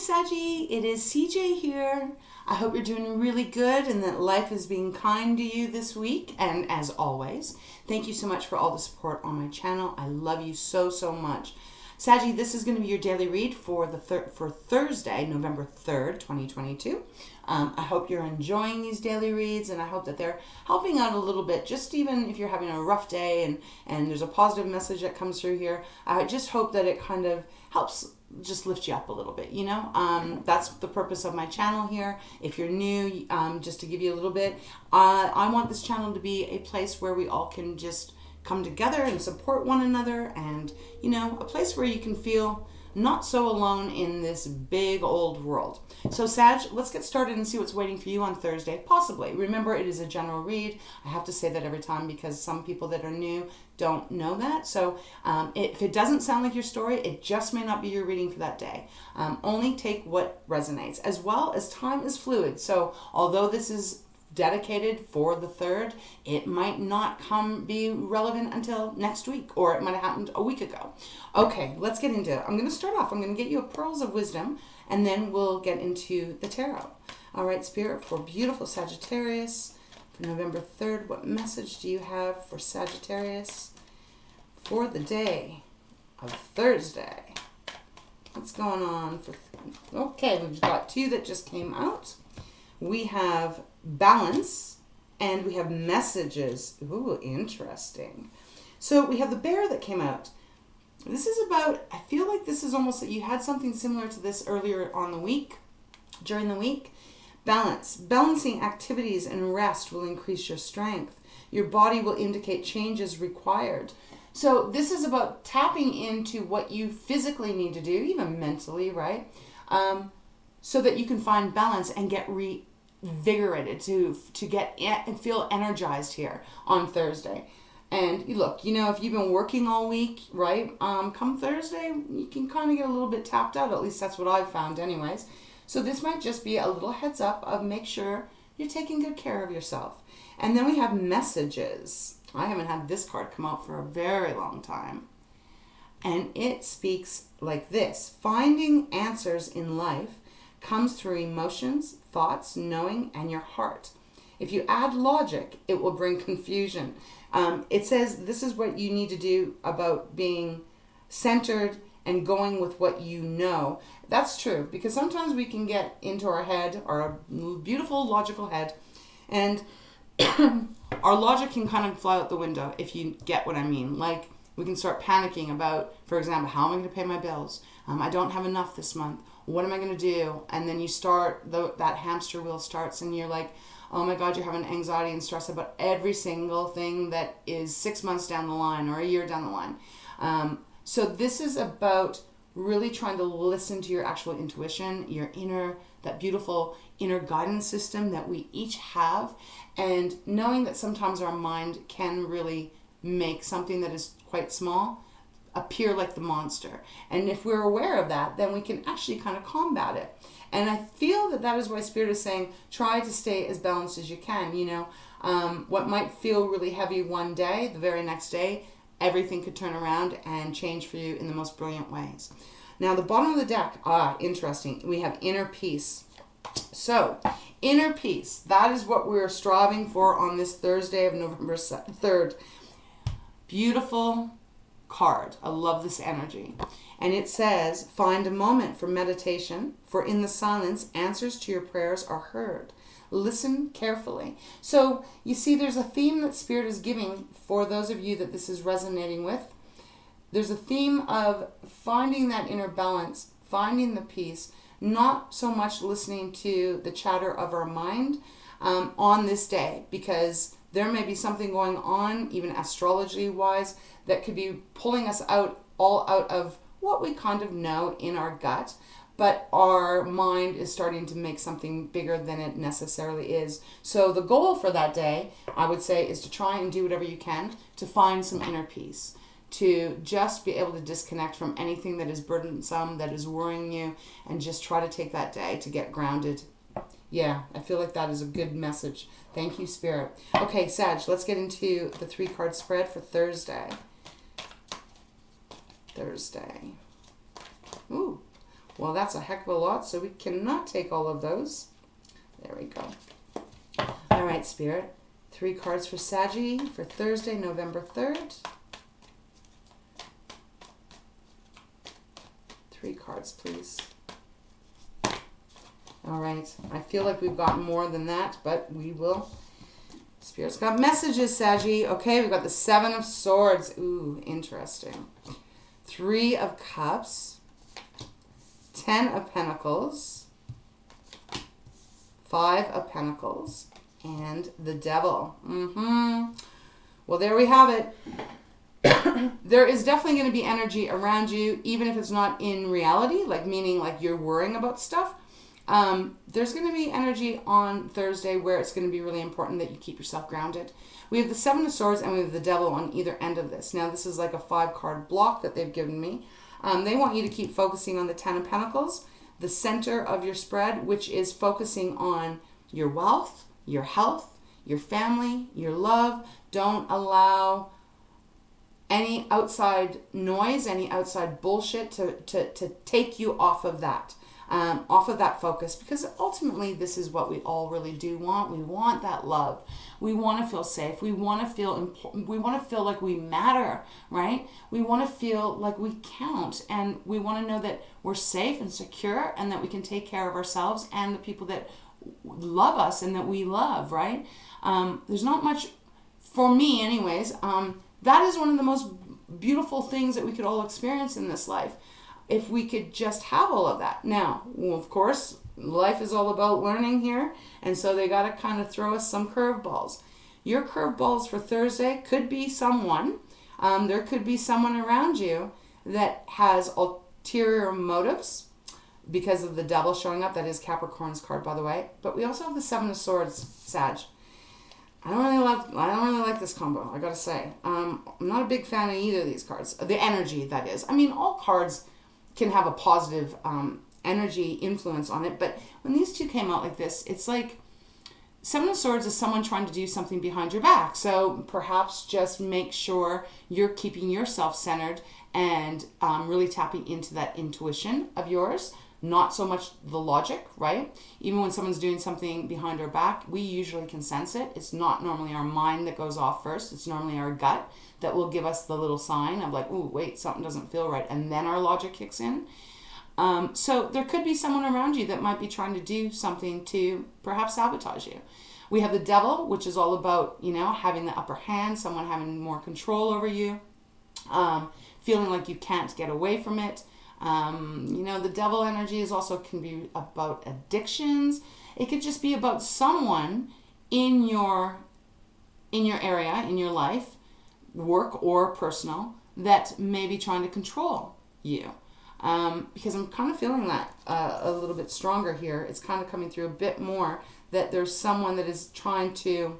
Saggy, it is CJ here. I hope you're doing really good and that life is being kind to you this week. And as always, thank you so much for all the support on my channel. I love you so, so much. Saggy, this is going to be your daily read for Thursday, November 3rd, 2022. I hope you're enjoying these daily reads, and I hope that they're helping out a little bit, just even if you're having a rough day and there's a positive message that comes through here. I just hope that it kind of helps just lift you up a little bit, you know. That's the purpose of my channel here. If you're new, just to give you a little bit, I want this channel to be a place where we all can just come together and support one another, and, you know, a place where you can feel not so alone in this big old world. So Sag, let's get started and see what's waiting for you on Thursday, possibly. Remember, it is a general read. I have to say that every time because some people that are new don't know that. So if it doesn't sound like your story, it just may not be your reading for that day. Only take what resonates, as well as time is fluid. So although this is dedicated for the 3rd, it might not be relevant until next week, or it might have happened a week ago. Okay, let's get into it. I'm going to start off. I'm going to get you a pearls of wisdom, and then we'll get into the tarot. All right, Spirit, for beautiful Sagittarius, for November 3rd, what message do you have for Sagittarius for the day of Thursday? What's going on? Okay, we've got 2 that just came out. We have balance, and we have messages. Ooh, interesting. So we have the bear that came out. This is about, I feel like this is almost that you had something similar to this earlier on the week, during the week. Balance. Balancing activities and rest will increase your strength. Your body will indicate changes required. So this is about tapping into what you physically need to do, even mentally, right? So that you can find balance and get reinvigorated to get and feel energized here on Thursday. And look, you know, if you've been working all week, right, come Thursday, you can kind of get a little bit tapped out. At least that's what I've found anyways. So this might just be a little heads up of make sure you're taking good care of yourself. And then we have messages. I haven't had this card come out for a very long time. And it speaks like this: finding answers in life comes through emotions, thoughts, knowing, and your heart. If you add logic, it will bring confusion. It says this is what you need to do about being centered and going with what you know. That's true, because sometimes we can get into our head, our beautiful logical head, and our logic can kind of fly out the window, if you get what I mean. Like, we can start panicking about, for example, how am I going to pay my bills? I don't have enough this month. What am I going to do? And then you start, that hamster wheel starts, and you're like, oh my God, you're having anxiety and stress about every single thing that is 6 months down the line or a year down the line. So this is about really trying to listen to your actual intuition, your that beautiful inner guidance system that we each have, and knowing that sometimes our mind can really make something that is quite small appear like the monster. And if we're aware of that, then we can actually kind of combat it. And I feel that is why Spirit is saying, try to stay as balanced as you can. You know, what might feel really heavy one day, the very next day, everything could turn around and change for you in the most brilliant ways. Now, the bottom of the deck, interesting. We have inner peace. So, inner peace, that is what we're striving for on this Thursday of November 3rd. Beautiful card. I love this energy. And it says, find a moment for meditation, for in the silence, answers to your prayers are heard. Listen carefully. So you see, there's a theme that Spirit is giving for those of you that this is resonating with. There's a theme of finding that inner balance, finding the peace, not so much listening to the chatter of our mind on this day, because there may be something going on, even astrology-wise, that could be pulling us all out of what we kind of know in our gut, but our mind is starting to make something bigger than it necessarily is. So the goal for that day, I would say, is to try and do whatever you can to find some inner peace, to just be able to disconnect from anything that is burdensome, that is worrying you, and just try to take that day to get grounded. Yeah, I feel like that is a good message. Thank you, Spirit. Okay, Sag, let's get into the 3-card spread for Thursday. Ooh, Well, that's a heck of a lot, so we cannot take all of those. There we go. All right, Spirit. 3 cards for Saggy for Thursday, November 3rd. 3 cards, please. All right. I feel like we've got more than that, but we will. Spirit's got messages, Saggy. Okay, we've got the 7 of Swords. Ooh, interesting. 3 of Cups. 10 of Pentacles. 5 of Pentacles. And the Devil. Well, there we have it. There is definitely going to be energy around you, even if it's not in reality, like meaning like you're worrying about stuff. There's going to be energy on Thursday where it's going to be really important that you keep yourself grounded. We have the 7 of Swords and we have the Devil on either end of this. Now, this is like a 5-card block that they've given me. They want you to keep focusing on the 10 of Pentacles, the center of your spread, which is focusing on your wealth, your health, your family, your love. Don't allow any outside noise, any outside bullshit to take you off of that. Off of that focus, because ultimately this is what we all really do want. We want that love. We want to feel safe. We want to feel important. We want to feel like we matter, right? We want to feel like we count, and we want to know that we're safe and secure and that we can take care of ourselves and the people that love us and that we love, right? There's not much, for me anyways, that is one of the most beautiful things that we could all experience in this life. If we could just have all of that. Now, well, of course, life is all about learning here, and so they got to kind of throw us some curveballs. Your curveballs for Thursday could be someone, there could be someone around you that has ulterior motives because of the Devil showing up. That is Capricorn's card, by the way. But we also have the 7 of Swords, Sag. I don't really like this combo, I gotta say. I'm not a big fan of either of these cards. The energy, that is. I mean, all cards can have a positive energy influence on it, but when these two came out like this, it's like 7 of Swords is someone trying to do something behind your back. So perhaps just make sure you're keeping yourself centered and really tapping into that intuition of yours, not so much the logic, right? Even when someone's doing something behind our back, we usually can sense it. It's not normally our mind that goes off first. It's normally our gut that will give us the little sign of like, ooh, wait, something doesn't feel right. And then our logic kicks in. So there could be someone around you that might be trying to do something to perhaps sabotage you. We have the Devil, which is all about, having the upper hand, someone having more control over you, feeling like you can't get away from it. The Devil energy can be about addictions. It could just be about someone in your area, in your life, work or personal, that may be trying to control you. Because I'm kind of feeling that a little bit stronger here. It's kind of coming through a bit more that there's someone that is trying to,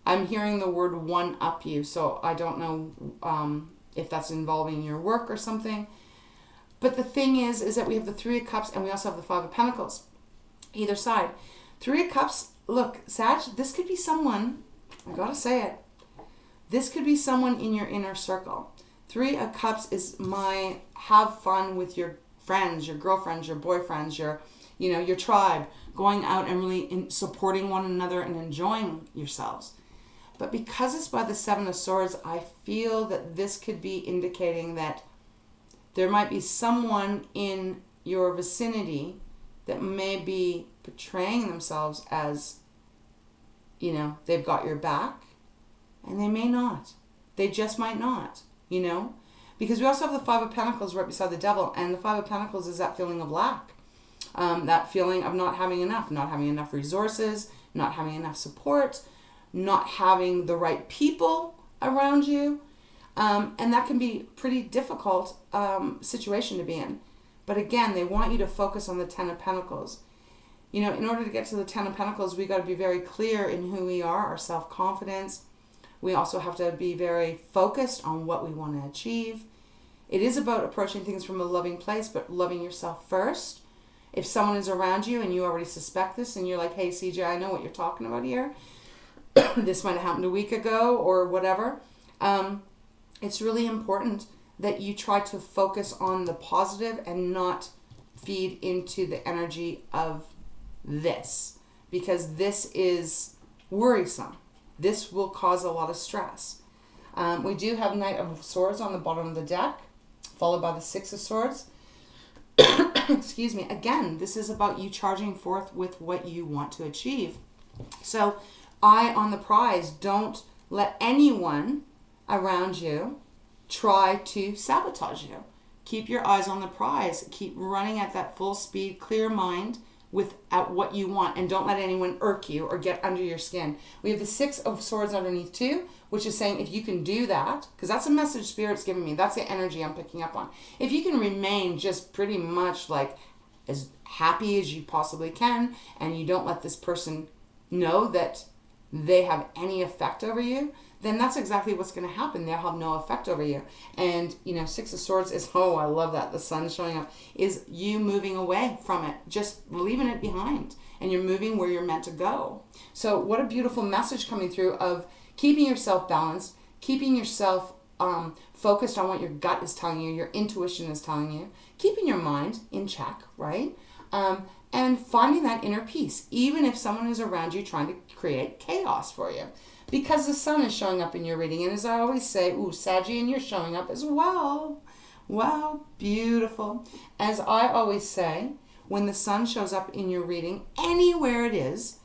I'm hearing the word one up you. So I don't know if that's involving your work or something. But the thing is that we have the 3 of Cups and we also have the 5 of Pentacles. Either side. 3 of Cups, look, Sag, this could be someone, I gotta say it, this could be someone in your inner circle. 3 of Cups is have fun with your friends, your girlfriends, your boyfriends, your tribe, going out and really supporting one another and enjoying yourselves. But because it's by the 7 of Swords, I feel that this could be indicating that there might be someone in your vicinity that may be portraying themselves as, they've got your back, and they may not. They just might not, Because we also have the 5 of Pentacles right beside the Devil, and the 5 of Pentacles is that feeling of lack. That feeling of not having enough resources, not having enough support, not having the right people around you. And that can be a pretty difficult situation to be in. But again, they want you to focus on the 10 of Pentacles. In order to get to the 10 of Pentacles, we got to be very clear in who we are, our self-confidence. We also have to be very focused on what we want to achieve. It is about approaching things from a loving place, but loving yourself first. If someone is around you and you already suspect this and you're like, hey, CJ, I know what you're talking about here. This might have happened a week ago or whatever. It's really important that you try to focus on the positive and not feed into the energy of this, because this is worrisome. This will cause a lot of stress. We do have Knight of Swords on the bottom of the deck, followed by the Six of Swords. Excuse me. Again, this is about you charging forth with what you want to achieve. So, eye on the prize. Don't let anyone around you try to sabotage you. Keep your eyes on the prize. Keep running at that full speed, clear mind at what you want, and don't let anyone irk you or get under your skin. We have the Six of Swords underneath too, which is saying if you can do that, because that's a message Spirit's giving me, that's the energy I'm picking up on. If you can remain just pretty much like as happy as you possibly can, and you don't let this person know that they have any effect over you, then that's exactly what's going to happen. They'll have no effect over you. And, Six of Swords is, oh, I love that. The sun showing up is you moving away from it, just leaving it behind. And you're moving where you're meant to go. So what a beautiful message coming through of keeping yourself balanced, keeping yourself focused on what your gut is telling you, your intuition is telling you, keeping your mind in check, right? And finding that inner peace, even if someone is around you trying to create chaos for you. Because the sun is showing up in your reading. And as I always say, Saggy, and you're showing up as well. Wow, beautiful. As I always say, when the sun shows up in your reading, anywhere it is,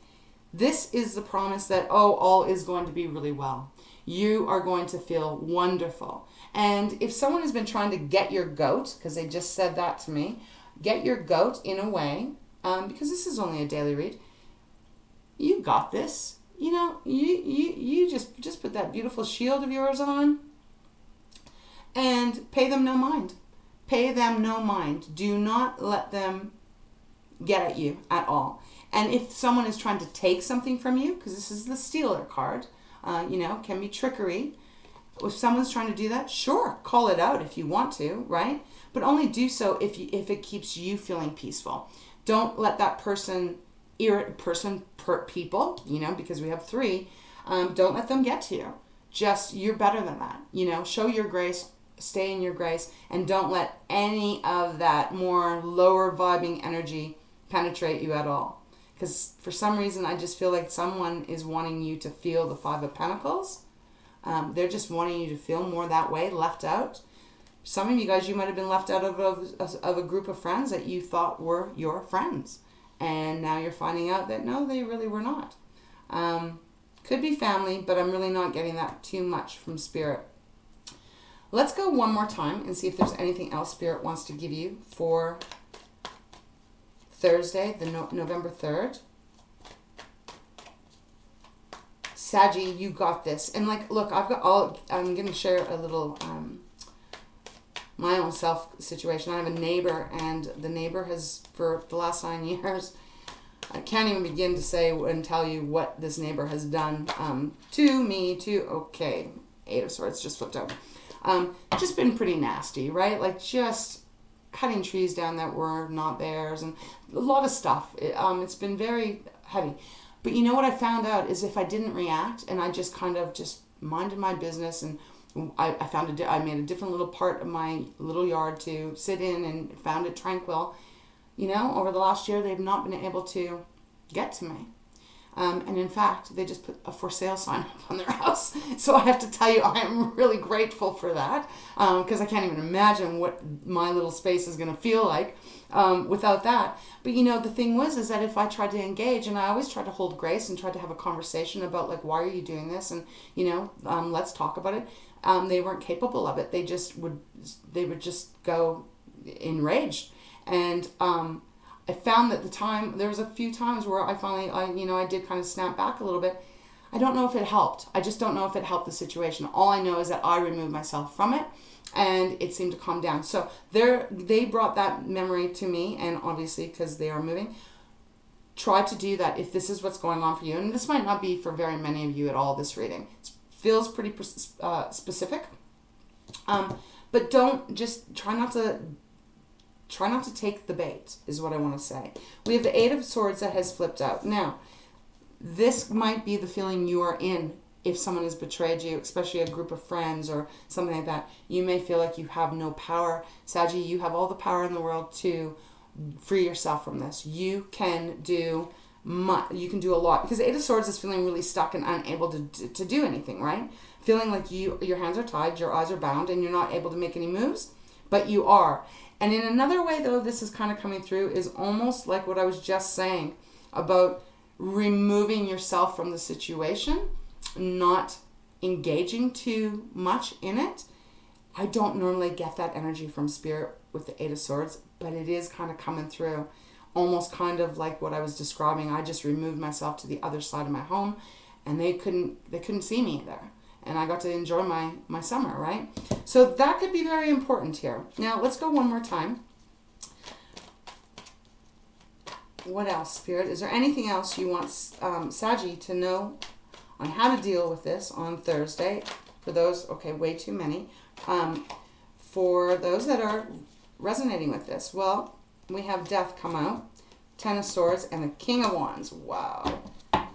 this is the promise that, all is going to be really well. You are going to feel wonderful. And if someone has been trying to get your goat, because they just said that to me, get your goat in a way, because this is only a daily read, you got this. You just put that beautiful shield of yours on and pay them no mind. Pay them no mind. Do not let them get at you at all. And if someone is trying to take something from you, because this is the Stealer card, can be trickery. If someone's trying to do that, sure, call it out if you want to, right? But only do so if it keeps you feeling peaceful. Don't let that people, because we have 3, don't let them get to you. Just, you're better than that. Show your grace, stay in your grace, and don't let any of that more lower vibing energy penetrate you at all. Because for some reason, I just feel like someone is wanting you to feel the 5 of Pentacles. They're just wanting you to feel more that way, left out. Some of you guys, you might have been left out of a group of friends that you thought were your friends. And now you're finding out that no, they really were not. Could be family, but I'm really not getting that too much from Spirit. Let's go one more time and see if there's anything else Spirit wants to give you for Thursday, the November 3rd. Saggy, you got this. And look, I'm going to share a little, my own self situation. I have a neighbor, and the neighbor has, for the last 9 years, I can't even begin to say and tell you what this neighbor has done to me, okay, 8 of Swords just flipped out. Just been pretty nasty, right? Just cutting trees down that were not theirs, and a lot of stuff. It's been very heavy. But you know what I found out is if I didn't react and I just kind of just minded my business, and I made a different little part of my little yard to sit in and found it tranquil. Over the last year, they've not been able to get to me. And in fact, they just put a for sale sign up on their house. So I have to tell you, I am really grateful for that, because I can't even imagine what my little space is going to feel like without that. But the thing is that if I tried to engage, and I always try to hold grace and try to have a conversation about why are you doing this, and let's talk about it. They weren't capable of it. They would just go enraged. And I found that there was a few times where I finally, I did kind of snap back a little bit. I don't know if it helped. I just don't know if it helped the situation. All I know is that I removed myself from it, and it seemed to calm down. So they brought that memory to me, and obviously because they are moving, try to do that if this is what's going on for you. And this might not be for very many of you at all, this reading. It feels pretty specific. But try not to take the bait, is what I want to say. We have the 8 of Swords that has flipped out. Now, this might be the feeling you are in if someone has betrayed you, especially a group of friends or something like that. You may feel like you have no power. Saggy, you have all the power in the world to free yourself from this. You can do a lot, because the Eight of Swords is feeling really stuck and unable to do anything, right? Feeling like your hands are tied, your eyes are bound, and you're not able to make any moves, but you are. And in another way, though, this is kind of coming through, is almost like what I was just saying about removing yourself from the situation, not engaging too much in it. I don't normally get that energy from Spirit with the Eight of Swords, but it is kind of coming through, almost kind of like what I was describing. I just removed myself to the other side of my home, and they couldn't see me there, and I got to enjoy my summer, right? So that could be very important here. Now let's go one more time. What else, Spirit? Is there anything else you want Saggy to know on how to deal with this on Thursday? For those, okay, way too many. For those that are resonating with this, well, we have Death come out, Ten of Swords, and the King of Wands. Wow.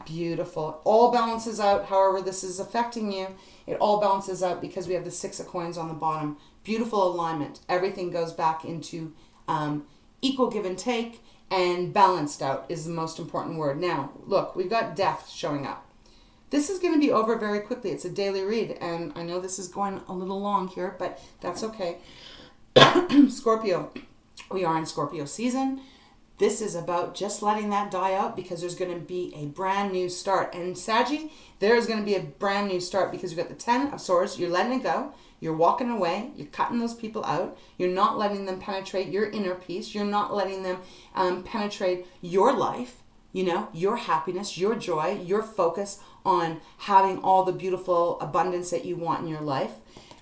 Beautiful. All balances out. However this is affecting you, it all balances out because we have the Six of Coins on the bottom. Beautiful alignment. Everything goes back into equal give and take, and balanced out is the most important word. Now, look, we've got Death showing up. This is going to be over very quickly. It's a daily read, and I know this is going a little long here, but that's okay. Scorpio. We are in Scorpio season. This is about just letting that die out, because there's going to be a brand new start. And Saggy, there's going to be a brand new start because you've got the Ten of Swords. You're letting it go. You're walking away. You're cutting those people out. You're not letting them penetrate your inner peace. You're not letting them penetrate your life, you know, your happiness, your joy, your focus on having all the beautiful abundance that you want in your life.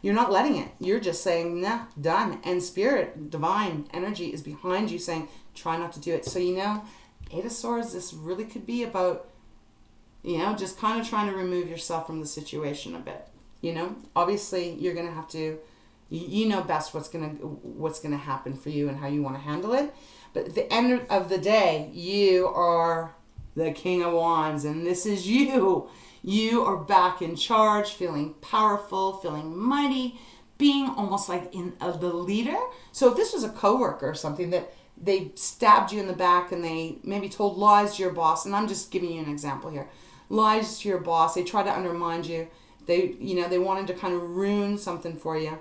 You're not letting it. You're just saying, nah, done. And Spirit, divine energy is behind you saying, try not to do it. So, you know, Eight of Swords, this really could be about, you know, just kind of trying to remove yourself from the situation a bit. You know, obviously you're going to have to, you know best what's going to happen for you and how you want to handle it. But at the end of the day, you are the King of Wands, and this is you. You are back in charge, feeling powerful, feeling mighty, being almost like the leader. So if this was a coworker or something that they stabbed you in the back and they maybe told lies to your boss, and I'm just giving you an example here, lies to your boss, they try to undermine you, they wanted to kind of ruin something for you.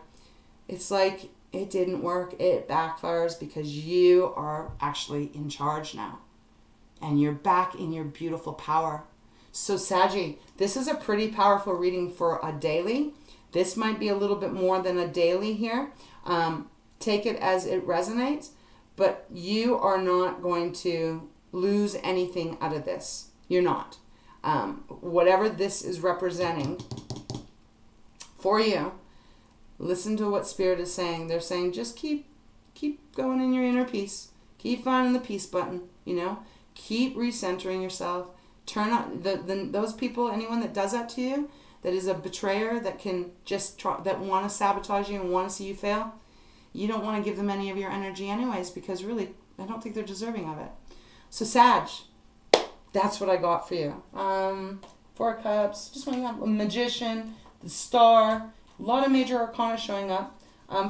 It's like it didn't work. It backfires because you are actually in charge now. And you're back in your beautiful power. So Saggy, this is a pretty powerful reading for a daily. This might be a little bit more than a daily here. Take it as it resonates. But you are not going to lose anything out of this. You're not. Whatever this is representing for you, listen to what Spirit is saying. They're saying just keep going in your inner peace. Keep finding the peace button, you know. Keep recentering yourself. Turn on those people, anyone that does that to you, that is a betrayer, that can just that want to sabotage you and want to see you fail. You don't want to give them any of your energy anyways, because really, I don't think they're deserving of it. So Sag, that's what I got for you. Four of Cups, just when you have a Magician, the Star, a lot of major arcana showing up.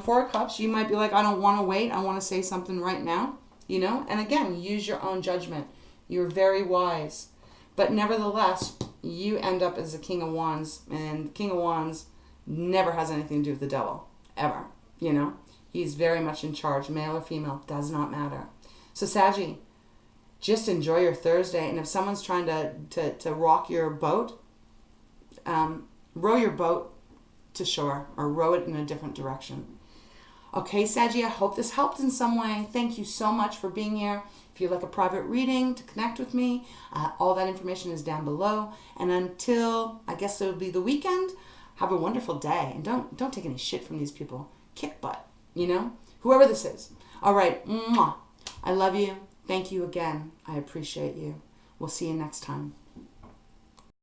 Four of Cups, you might be like, I don't want to wait. I want to say something right now, you know? And again, use your own judgment. You're very wise. But nevertheless, you end up as a King of Wands, and King of Wands never has anything to do with the devil, ever, you know? He's very much in charge, male or female, does not matter. So Saggy, just enjoy your Thursday, and if someone's trying to rock your boat, row your boat to shore, or row it in a different direction. Okay, Saggy, I hope this helped in some way. Thank you so much for being here. If you'd like a private reading to connect with me, all that information is down below. And until, I guess it'll be the weekend, have a wonderful day. And don't take any shit from these people. Kick butt, you know? Whoever this is. All right, mwah. I love you. Thank you again. I appreciate you. We'll see you next time.